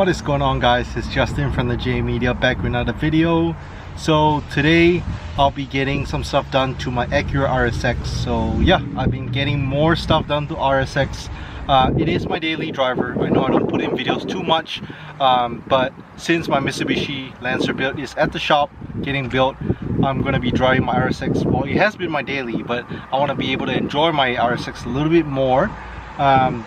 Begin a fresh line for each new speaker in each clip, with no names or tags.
What is going on, guys? It's Justin from the J Media back with another video. So today I'll be getting some stuff done to my Acura RSX. So yeah, I've been getting more stuff done to RSX. It is my daily driver. I know I don't put in videos too much, but since my Mitsubishi Lancer build is at the shop getting built, I'm going to be driving my RSX. Well, it has been my daily, but I want to be able to enjoy my RSX a little bit more.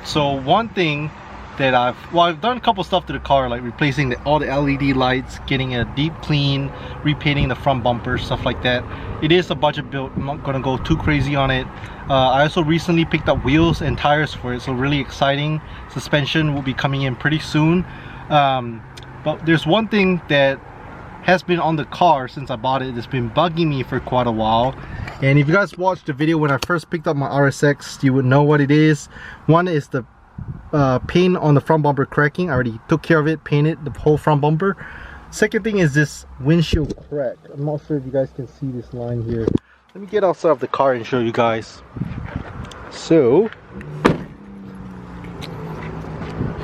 So one thing that I've done a couple stuff to the car, like replacing all the LED lights, getting a deep clean, repainting the front bumper, stuff like that. It is a budget build. I'm not gonna go too crazy on it. I also recently picked up wheels and tires for it, so really exciting. Suspension will be coming in pretty soon. But there's one thing that has been on the car since I bought it. It's been bugging me for quite a while, and if you guys watched the video when I first picked up my RSX, you would know what it is. One is the paint on the front bumper cracking. I already took care of it, painted the whole front bumper. Second thing is this windshield crack. I'm not sure if you guys can see this line here. Let me get outside of the car and show you guys. So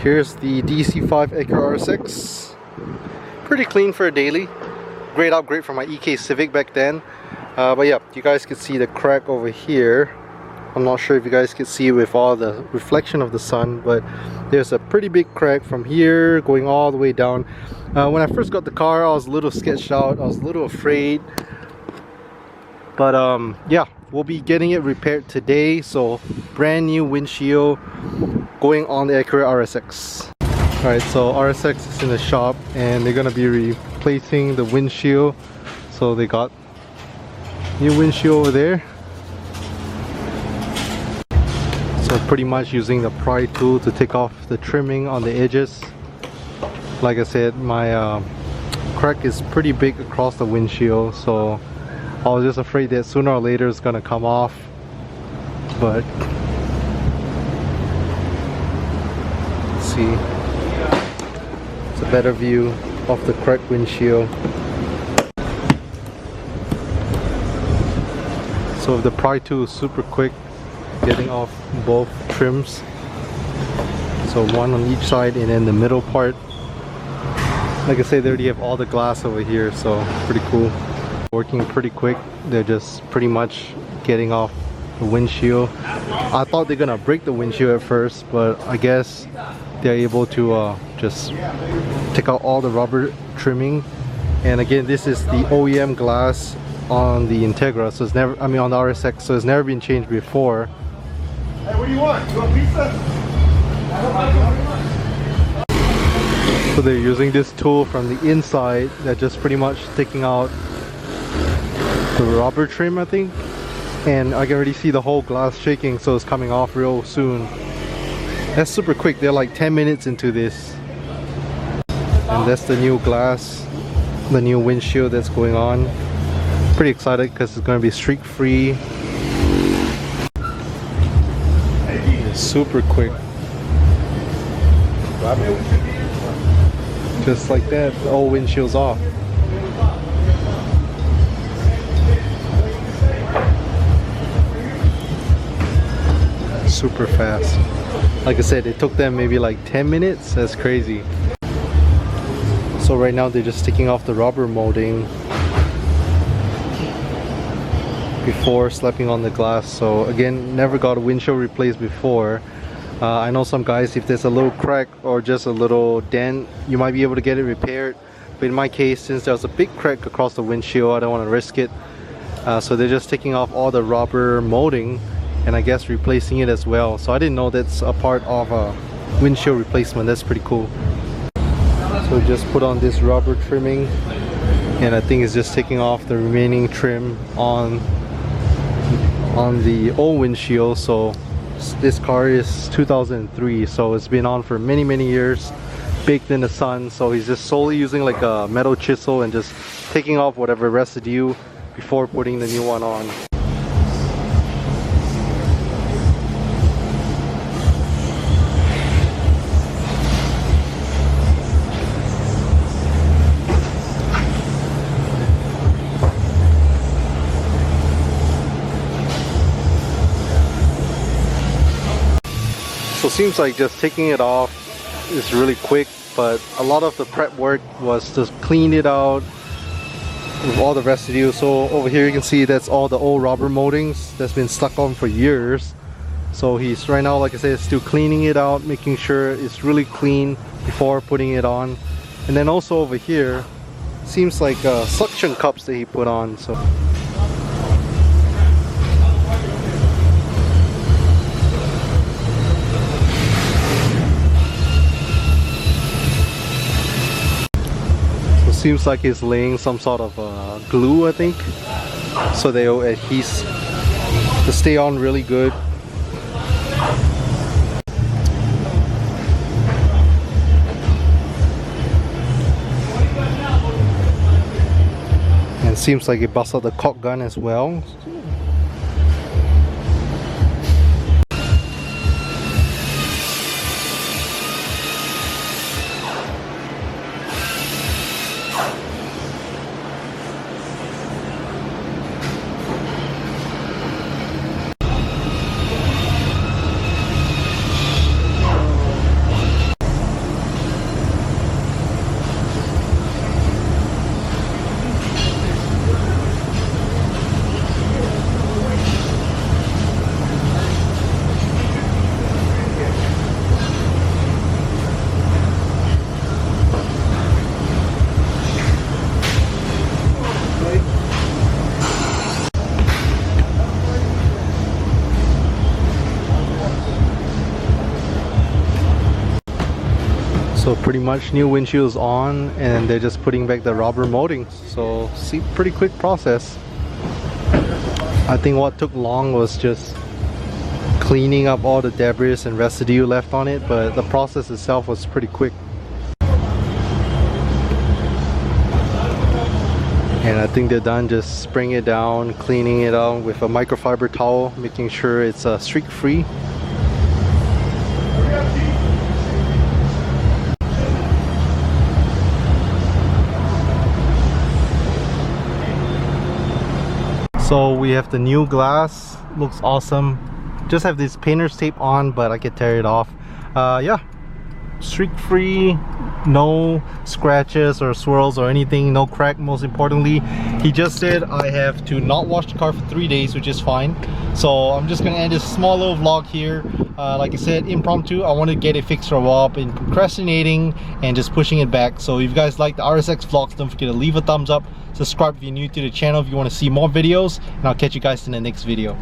here's the DC5 acura RSX. Pretty clean for a daily. Great upgrade from my EK Civic back then. But yeah, you guys can see the crack over here. I'm not sure if you guys can see it with all the reflection of the sun, but there's a pretty big crack from here going all the way down. When I first got the car, I was a little sketched out. I was a little afraid, but yeah, we'll be getting it repaired today. So brand new windshield going on the Acura RSX. Alright, so RSX is in the shop and they're gonna be replacing the windshield. So they got new windshield over there. So pretty much using the pry tool to take off the trimming on the edges. Like I said, my crack is pretty big across the windshield, so I was just afraid that sooner or later it's gonna come off. But let's see, it's a better view of the cracked windshield. So the pry tool is super quick, getting off both trims. So one on each side and then the middle part. Like I said, they already have all the glass over here, so pretty cool. Working pretty quick. They're just pretty much getting off the windshield. I thought they're gonna break the windshield at first, but I guess they're able to just take out all the rubber trimming. And again, this is the OEM glass on the Integra, so it's never, I mean on the RSX, so it's never been changed before.
Hey, what do you want? You want pizza?
So they're using this tool from the inside that just pretty much taking out the rubber trim, I think. And I can already see the whole glass shaking, so it's coming off real soon. That's super quick. They're like 10 minutes into this. And that's the new glass, the new windshield that's going on. Pretty excited because it's going to be streak free. Super quick, just like that, the old windshield's off. Super fast. Like I said, it took them maybe like 10 minutes. That's crazy. So right now they're just taking off the rubber molding before slapping on the glass. So again, never got a windshield replaced before. I know some guys, if there's a little crack or just a little dent, you might be able to get it repaired, but in my case, since there's a big crack across the windshield, I don't want to risk it. So they're just taking off all the rubber molding and I guess replacing it as well. So I didn't know that's a part of a windshield replacement. That's pretty cool. So just put on this rubber trimming, and I think it's just taking off the remaining trim on the old windshield. So this car is 2003, so it's been on for many years, baked in the sun. So he's just solely using like a metal chisel and just taking off whatever residue before putting the new one on. So it seems like just taking it off is really quick. but a lot of the prep work was to clean it out with all the residue. So over here you can see that's all the old rubber moldings that's been stuck on for years. So he's right now, like I said, still cleaning it out, making sure it's really clean before putting it on. And then also over here seems like suction cups that he put on. So seems like he's laying some sort of glue, I think, so they'll adhere to stay on really good. And seems like he busted out the caulk gun as well. So pretty much new windshields on, and they're just putting back the rubber moldings. So see, pretty quick process. I think what took long was just cleaning up all the debris and residue left on it, but the process itself was pretty quick. And I think they're done just spraying it down, cleaning it out with a microfiber towel, making sure it's streak free. So we have the new glass, looks awesome. Just have this painter's tape on, but I could tear it off. Yeah, streak free, no scratches or swirls or anything, no crack. Most importantly, he just said I have to not wash the car for 3 days, which is fine. So I'm just gonna end this small little vlog here. Like I said, impromptu. I want to get it fixed for a while. I've been procrastinating and just pushing it back. So if you guys like the RSX vlogs, don't forget to leave a thumbs up, subscribe if you're new to the channel if you want to see more videos, and I'll catch you guys in the next video.